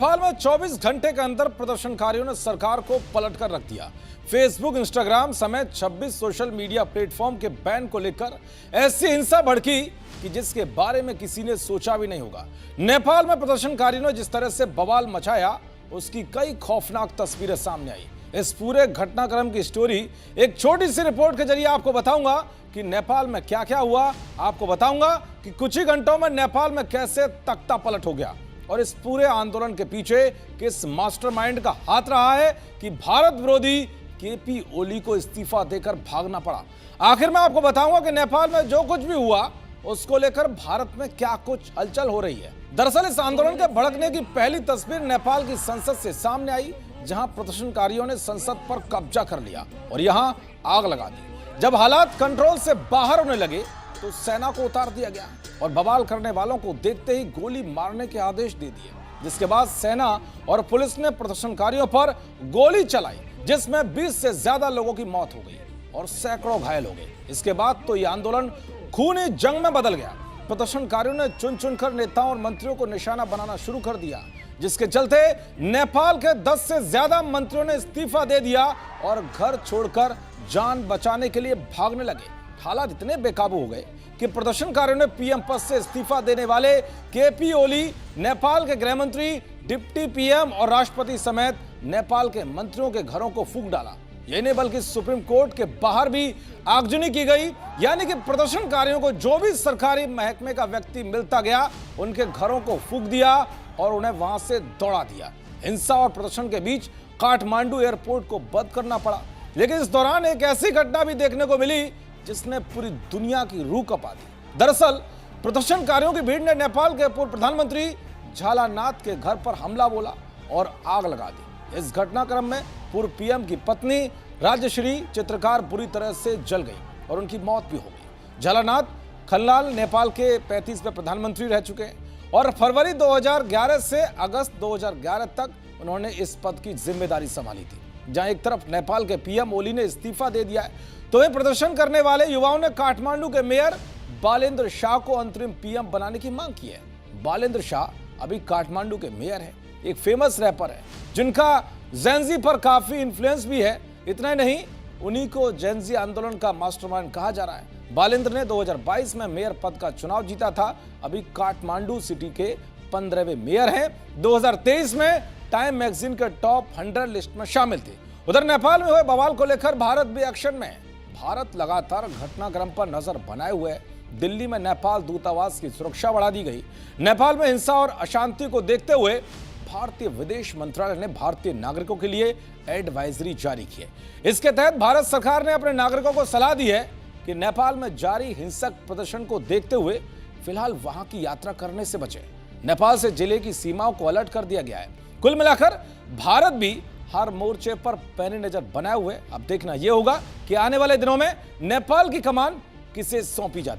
नेपाल में 24 घंटे के अंदर प्रदर्शनकारियों ने सरकार को पलटकर रख दिया। फेसबुक, इंस्टाग्राम समेत 26 सोशल मीडिया प्लेटफॉर्म के बैन को लेकर ऐसी हिंसा भड़की कि जिसके बारे में किसी ने सोचा भी नहीं होगा। नेपाल में प्रदर्शनकारियों ने जिस तरह से बवाल मचाया, उसकी कई खौफनाक तस्वीरें सामने आई। इस पूरे घटनाक्रम की स्टोरी एक छोटी सी रिपोर्ट के जरिए आपको बताऊंगा कि नेपाल में क्या क्या हुआ। आपको बताऊंगा कि कुछ ही घंटों में नेपाल में कैसे तख्ता पलट हो गया और इस पूरे आंदोलन के पीछे किस मास्टरमाइंड का हाथ रहा है कि भारत विरोधी केपी ओली को इस्तीफा देकर भागना पड़ा। आखिर में आपको बताऊंगा कि नेपाल में जो कुछ भी हुआ उसको लेकर भारत में क्या कुछ हलचल हो रही है। दरअसल इस आंदोलन के भड़कने की पहली तस्वीर नेपाल की संसद से सामने आई, जहां प्रदर्शनकारियों ने संसद पर कब्जा कर लिया और यहां आग लगा दी। जब हालात कंट्रोल से बाहर होने लगे तो सेना को उतार दिया गया और बवाल करने वालों को देखते ही गोली मारने के आदेश दे दिए, जिसके बाद सेना और पुलिस ने प्रदर्शनकारियों पर गोली चलाई, जिसमें 20 से ज्यादा लोगों की मौत हो गई और सैकड़ों घायल हो गए। इसके बाद तो ये आंदोलन खूनी जंग में बदल गया। प्रदर्शनकारियों ने चुन चुनकर नेताओं और मंत्रियों को निशाना बनाना शुरू कर दिया, जिसके चलते नेपाल के 10 से ज्यादा मंत्रियों ने इस्तीफा दे दिया और घर छोड़कर जान बचाने के लिए भागने लगे। हालात इतने बेकाबू हो गए कि प्रदर्शनकारियों ने पीएम पद से इस्तीफा देने वाले केपी ओली, नेपाल के गृह मंत्री, डिप्टी पीएम और राष्ट्रपति समेत नेपाल के मंत्रियों के घरों को फूंक डाला। यही नहीं बल्कि सुप्रीम कोर्ट के बाहर भी आगजनी की गई, यानी कि प्रदर्शनकारियों को जो भी सरकारी महकमे का व्यक्ति मिलता गया उनके घरों को फूंक दिया और उन्हें वहां से दौड़ा दिया। हिंसा और प्रदर्शन के बीच काठमांडू एयरपोर्ट को बंद करना पड़ा। लेकिन इस दौरान एक ऐसी घटना भी देखने को मिली जिसने पूरी दुनिया की रूह कपा दी। दरअसल प्रदर्शनकारियों की भीड़ ने नेपाल के पूर्व प्रधानमंत्री झालानाथ के घर पर हमला बोला और आग लगा दी। इस घटनाक्रम में पूर्व पीएम की पत्नी राजश्री चित्रकार बुरी तरह से जल गई और उनकी मौत भी हो गई। झालानाथ खलनाल नेपाल के 35वें प्रधानमंत्री रह चुके हैं और फरवरी 2011 से अगस्त 2011 तक उन्होंने इस पद की जिम्मेदारी संभाली थी। जहां एक तरफ नेपाल के पीएम ओली ने इस्तीफा दे दिया है, तो वहीं प्रदर्शन करने वाले युवाओं ने काठमांडू के मेयर बालेंद्र शाह को अंतरिम पीएम बनाने की मांग की है। बालेंद्र शाह अभी काठमांडू के मेयर हैं, एक फेमस रैपर है जिनका जेंजी पर काफी इन्फ्लुएंस भी है। इतना ही नहीं, उन्हीं को जेंजी आंदोलन का मास्टरमाइंड कहा जा रहा है। बालेंद्र ने 2022 में मेयर पद का चुनाव जीता था, अभी काठमांडू सिटी के 15वें मेयर हैं। 2023 में टाइम मैगजीन के टॉप 100 लिस्ट में शामिल थे। उधर नेपाल में हुए बवाल को लेकर भारत भी एक्शन में है। भारत लगातार घटनाक्रम पर नजर बनाए हुए है। दिल्ली में नेपाल दूतावास की सुरक्षा बढ़ा दी गई। नेपाल में हिंसा और अशांति को देखते हुए भारतीय विदेश मंत्रालय ने भारतीय नागरिकों के लिए एडवाइजरी जारी की है। इसके तहत भारत सरकार ने अपने नागरिकों को सलाह दी है कि नेपाल में जारी हिंसक प्रदर्शन को देखते हुए फिलहाल वहां की यात्रा करने से बचें। नेपाल से जिले की सीमाओं को अलर्ट कर दिया गया है। कुल मिलाकर भारत भी हर मोर्चे पर पैनी नजर बनाए हुए। अब देखना यह होगा कि आने वाले दिनों में नेपाल की कमान किसे सौंपी जाती है।